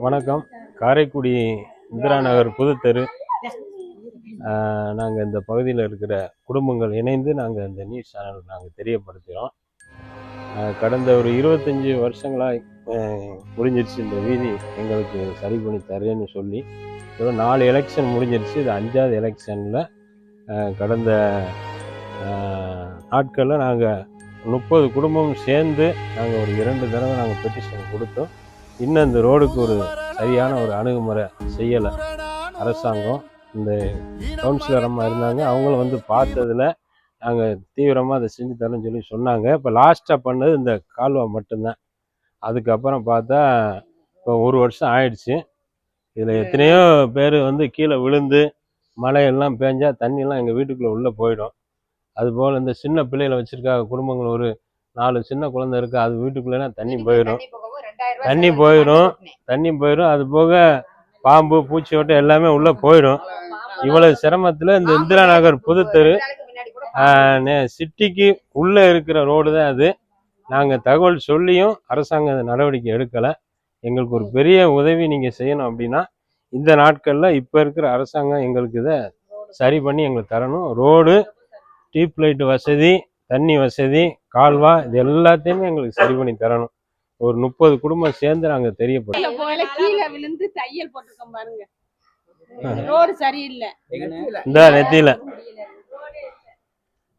வணக்கம். காரைக்குடி இந்திரா நகர் புதுத்தெரு. நாங்கள் இந்த பகுதியில் இருக்கிற குடும்பங்கள் இணைந்து நாங்கள் இந்த நியூஸ் சேனல் நாங்கள் தெரியப்படுத்துகிறோம். கடந்த ஒரு 25 வருஷங்களாக முடிஞ்சிருச்சு இந்த வீதி எங்களுக்கு சரி பண்ணி தரேன்னு சொல்லி. 4 எலெக்ஷன் முடிஞ்சிருச்சு. இது 5வது எலெக்ஷனில் கடந்த நாட்களில் நாங்கள் 30 குடும்பம் சேர்ந்து நாங்கள் ஒரு 2 தடவை நாங்கள் பெட்டிஷன் கொடுத்தோம். இன்னும் இந்த ரோடுக்கு ஒரு சரியான ஒரு அணுகுமுறை செய்யலை அரசாங்கம். இந்த கவுன்சிலர் அம்மா இருந்தாங்க, அவங்களும் வந்து பார்த்ததில் நாங்கள் தீவிரமாக அதை செஞ்சு தரோன்னு சொல்லி சொன்னாங்க. இப்போ லாஸ்ட்டாக பண்ணது இந்த கால்வா மட்டும்தான். அதுக்கப்புறம் பார்த்தா இப்போ 1 வருஷம் ஆயிடுச்சு. இதில் எத்தனையோ பேர் வந்து கீழே விழுந்து மழையெல்லாம் பேஞ்சா தண்ணியெல்லாம் எங்கள் வீட்டுக்குள்ளே உள்ளே போயிடும். அதுபோல் இந்த சின்ன பிள்ளைகளை வச்சுருக்காங்க குடும்பங்கள், ஒரு 4 சின்ன குழந்தை இருக்குது, அது வீட்டுக்குள்ளேலாம் தண்ணி போயிடும். அது போக பாம்பு பூச்சி ஓட்டை எல்லாமே உள்ளே போயிடும். இவ்வளவு சிரமத்தில் இந்த இந்திரா நகர் புதுத்தெரு சிட்டிக்கு உள்ளே இருக்கிற ரோடு தான் அது. நாங்கள் தகவல் சொல்லியும் அரசாங்கம் நடவடிக்கை எடுக்கலை. எங்களுக்கு ஒரு பெரிய உதவி நீங்கள் செய்யணும் அப்படின்னா இந்த நாட்களில் இப்போ இருக்கிற அரசாங்கம் எங்களுக்கு இதை சரி பண்ணி எங்களுக்கு தரணும். ரோடு, டியூப் லைட் வசதி, தண்ணி வசதி, கால்வா, இது எல்லாத்தையுமே எங்களுக்கு சரி பண்ணி தரணும். ஒரு 30 குடும்பம் சேர்ந்து நாங்கள் தெரியப்படுறோம். கீழே விழுந்து தையல் போட்டிருக்கோம் பாருங்க. ரோடு சரியில்லை. இந்த நெத்தியில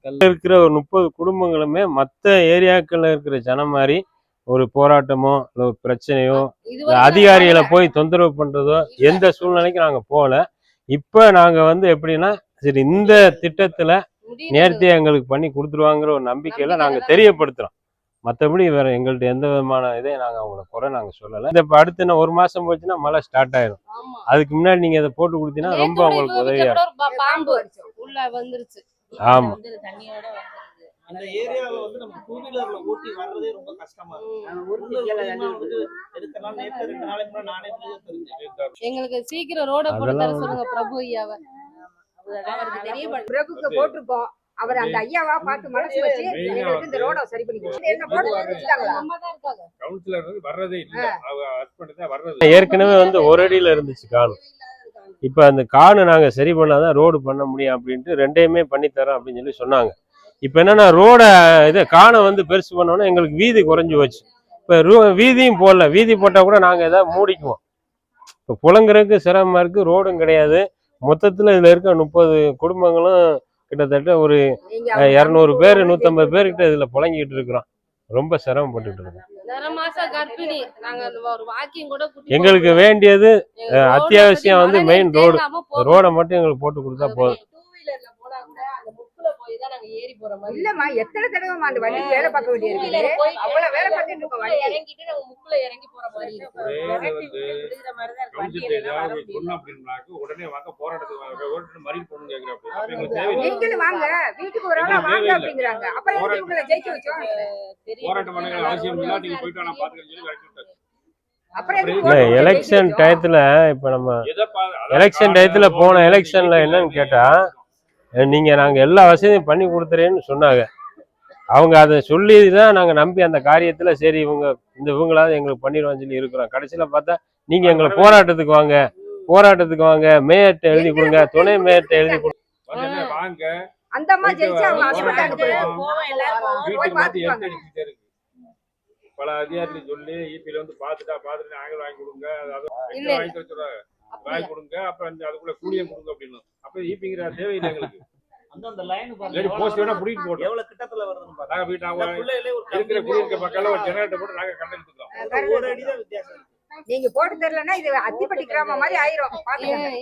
இருக்கிற ஒரு 30 குடும்பங்களுமே மற்ற ஏரியாக்கள்ல இருக்கிற ஜனம் மாதிரி ஒரு போராட்டமோ இல்லை ஒரு பிரச்சனையோ அதிகாரிகளை போய் தொந்தரவு பண்றதோ எந்த சூழ்நிலைக்கும் நாங்க போகல. இப்ப நாங்க வந்து எப்படின்னா, சரி இந்த திட்டத்துல நேர்த்தியா எங்களுக்கு பண்ணி கொடுத்துருவாங்கிற ஒரு நம்பிக்கையில நாங்க தெரியப்படுத்துறோம். மற்றபடி வேற எங்கள்கிட்ட எந்த விதமான இதே நாங்கள் அவங்கள குறை நாங்கள் சொல்லலை. இந்த இப்போ அடுத்து என்ன 1 மாதம் போச்சுன்னா மழை ஸ்டார்ட் ஆயிடும். அதுக்கு முன்னாடி நீங்கள் இதை போட்டு கொடுத்தீங்கன்னா ரொம்ப உங்களுக்கு உதவியா இருக்கும். ஆமா, அந்த ஏரியால வந்து நம்ம 2 வீலர்ல ஓட்டி வர்றதே ரொம்ப கஷ்டமா இருக்கு. எங்களுக்கு சீக்கிரம் ரோட போட்டு தர சொல்லுங்க பிரபு ஐயாவை. அவருக்கு தெரிய பிரபுக்கு போட்டுருக்கோம். அவர் அந்த ஐயாவா பார்த்து மனசு வச்சு எங்களுக்கு இந்த ரோட சரி பண்ணி ஏற்கனவே வந்து ஒரு அடியில இருந்துச்சு காணு. இப்ப அந்த காணு நாங்க சரி பண்ணாதான் ரோடு பண்ண முடியும் அப்படின்ட்டு 2யுமே பண்ணித்தரோம் அப்படின்னு சொல்லி சொன்னாங்க. இப்ப என்னன்னா, ரோட இதை காணை வந்து பெருசு பண்ணோன்னா எங்களுக்கு வீதி குறைஞ்சி வச்சு. இப்ப வீதியும் போடல. வீதி போட்டா கூட நாங்க ஏதாவது மூடிக்குவோம். இப்ப புலங்குறதுக்கு சிரமமா இருக்கு, ரோடும் கிடையாது. மொத்தத்துல இதுல இருக்க 30 குடும்பங்களும் கிட்டத்தட்ட ஒரு 200 பேர் 150 பேர்கிட்ட இதுல புழங்கிட்டு இருக்கிறோம். ரொம்ப சிரமப்பட்டுட்டு இருக்கோம். எங்களுக்கு வேண்டியது அத்தியாவசியம் வந்து மெயின் ரோடு. ரோடை மட்டும் எங்களுக்கு போட்டு கொடுத்தா போதும். இல்லம்மா, எத்தனை தடவை அந்த வண்டி வேலை பார்க்க வேண்டியிருக்கு. அவ்வளவு வேலை பார்த்துட்டு இருக்கோம். வண்டி இறங்கிட்டு நம்ம முக்குல இறங்கி போற மாதிரி இருக்கு. உடனே வாங்க போராட்டத்துக்கு மறி போகணும்னு கேக்குறாங்க. நீங்களும் வாங்க, வீட்டுக்கு ஒரு ஆளா வாங்க அப்படிங்கிறாங்க. அப்புறம் உங்களை ஜெயிக்க வச்சோம். போராட்டம் பண்ண அவசியம் இல்லை, நீங்க போயிட்டு நான் பாத்துக்கிறேன். எலெக்ஷன் டயத்துல இப்ப நம்ம எலெக்ஷன் டயத்துல போன எலெக்ஷன்ல என்னன்னு கேட்டா, நாங்க எல்லா வசதியும் பண்ணி கொடுத்துறேன்னு சொன்னாங்க. அவங்க அதை சொல்லிதான் நாங்க நம்பி அந்த காரியத்துல சரி இவங்களாவது எங்களுக்கு பண்ணிடுவான்னு சொல்லி இருக்கிறோம். கடைசியில பார்த்தா நீங்க எங்களை போராட்டத்துக்கு வாங்க, மேயர்ட்ட எழுதி கொடுங்க, துணை மேயர்ட்ட எழுதி கொடுங்க, வாங்க. அந்த அம்மா ஜெயிச்சு அவங்க ஹாஸ்பிடலுக்கு பல அதிகாரிகள் சொல்லி ஈபில வந்து பாத்துட்டு நாங்கள் வாங்கி கொடுங்க, வாங்கி கொடுங்க, அப்புறம் அதுக்குள்ள கூலியம் கொடுங்க அப்படின்னு. அப்ப ஈபிங்கிற தேவையில்லை எங்களுக்கு. அந்த லைன் போஸ்ட் வேணா புடிட்டு போட்டு எவ்வளவு கிட்டத்துல வருதுன்னு பாருங்க. நாங்க வீட்டு இருக்கிற குடியிருக்க பக்கத்துல ஒரு ஜெனரேட்டர் போட்டு நாங்க கண்டெடுத்துக்கிறோம். ஒரு அடிதான் வித்தியாசம். நீங்க போட்டு தரலன்னா இது அத்திப்பட்டி கிராமம் மாதிரி ஆயிரும்.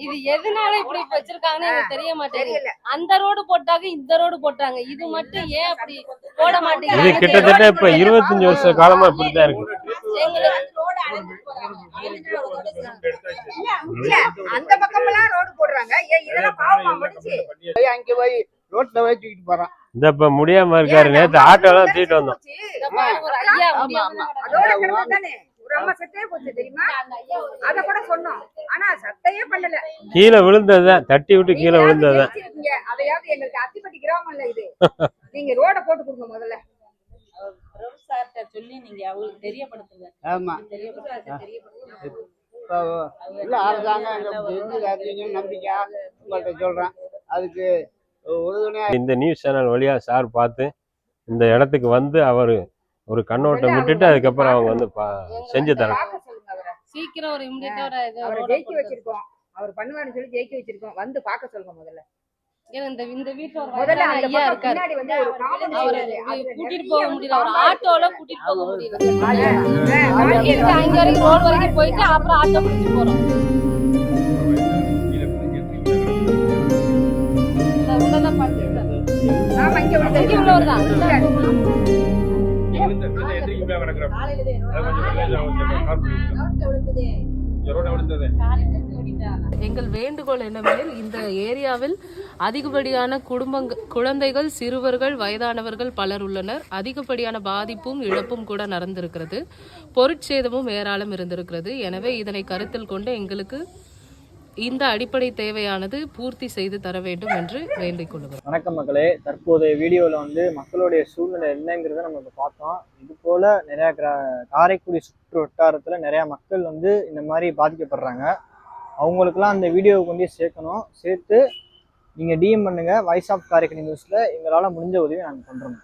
இது எதனால இப்படி வச்சிருக்காங்கன்னு எனக்கு தெரிய மாட்டேங்குது. அந்த ரோடு போட்டாங்க, இந்த ரோடு போட்டாங்க, இது மட்டும் ஏன் அப்படி போட மாட்டேங்குது? இது கிட்டத்தட்ட இப்ப 25 வருஷ காலமா இப்படிதான் இருக்கு. அந்த பக்கமெல்லாம் ரோடு போடுறாங்க. இதெல்லாம் பாவமா முடிச்சு அங்க போய் ரோட்ல போய் தூக்கிட்டு போறான். இந்த இப்ப முடியாம இருக்காரு. நேத்து ஆட்டோ எல்லாம் தூக்கிட்டு வந்தோம். அதோட கிடமை தானே ஒரு அம்மா சட்டையே போச்சு தெரியுமா? அத கூட சொன்னோம், ஆனா சட்டையே பண்ணல. கீழே விழுந்ததுதான், தட்டி விட்டு கீழே விழுந்ததுதான். அதையாவது எங்களுக்கு அத்திப்பட்டி கிராமம் இல்ல இது. நீங்க ரோட போட்டு கொடுங்க முதல்ல. சொல்லி நீங்க அவங்களுக்கு தெரியப்படுத்துங்க. ஆமா, தெரியப்படுத்துங்க. இப்போ உள்ள அரசாங்கம் எங்கள் நம்பிக்கையா உங்கள்கிட்ட சொல்கிறேன். அதுக்கு உறுதுணையாக இந்த நியூஸ் சேனல் வழியா சார் பார்த்து இந்த இடத்துக்கு வந்து அவர் ஒரு கண்ணோட்டம் விட்டுட்டு அதுக்கப்புறம் அவங்க வந்து செஞ்சு தரேன். பார்க்க சொல்லுங்க அவரை. சீக்கிரம் ஒரு இமிடியேட்டா ஒரு அவரை road ஜெயிக்க போட்டு வச்சிருக்கோம். அவர் பண்ணுவாருன்னு சொல்லி ஜெயிக்க வச்சிருக்கோம். வந்து பார்க்க சொல்லுங்க முதல்ல. ஏன்னா இந்த வீட்டுல ஒரு முதல்ல வயசான அந்த ஐயா பக்கம் இருக்காரு. பின்னாடி வந்து ஒரு காம்பவுண்ட் அவரை இருக்குது. அதுல கூட்டிட்டு நிறைய போக வந்து முடியல, அவர் பாம்பு ஆட்டோல கூட்டிட்டு போக முடியல. இருக்கு. இங்கிருந்து அங்க வரைக்கும் ரோடு வரைக்கும் போயிட்டு அப்புறம் ஆட்டோ பிடிச்சு போறோம். உள்ளதான் படுத்துருக்காரு. ஆமா, இங்க வந்து இங்க உள்ளவர் தான். எந்திரிக்க கிடக்குற ரோட விழுந்தது. எங்கள் வேண்டுகோள் என்னவெனில் இந்த ஏரியாவில் அதிகப்படியான குழந்தைகள், சிறுவர்கள், வயதானவர்கள் பலர் உள்ளனர். அதிகப்படியான பாதிப்பும் இழப்பும் கூட நடந்திருக்கிறது. பொருட்சேதமும் ஏராளம் இருந்திருக்கிறது. எனவே இதனை கருத்தில் கொண்டு எங்களுக்கு இந்த அடிப்படை தேவையானது பூர்த்தி செய்து தர வேண்டும் என்று வேண்டிக் கொள்கிறோம். வணக்கம் மக்களே. தற்போதைய வீடியோவில் வந்து மக்களுடைய சூழ்நிலை என்னங்கிறத நம்ம இப்போ பார்த்தோம். இது போல் நிறையா காரைக்குடி சுற்று வட்டாரத்தில் நிறையா மக்கள் வந்து இந்த மாதிரி பாதிக்கப்படுறாங்க. அவங்களுக்கெல்லாம் அந்த வீடியோவை கொண்டு சேர்க்கணும். சேர்த்து நீங்கள் டிஎம் பண்ணுங்கள். வாய்ஸ் ஆஃப் காரைக்குடி நியூஸில் எங்களால் முடிஞ்ச உதவி நாங்கள் பண்ணுறோம்.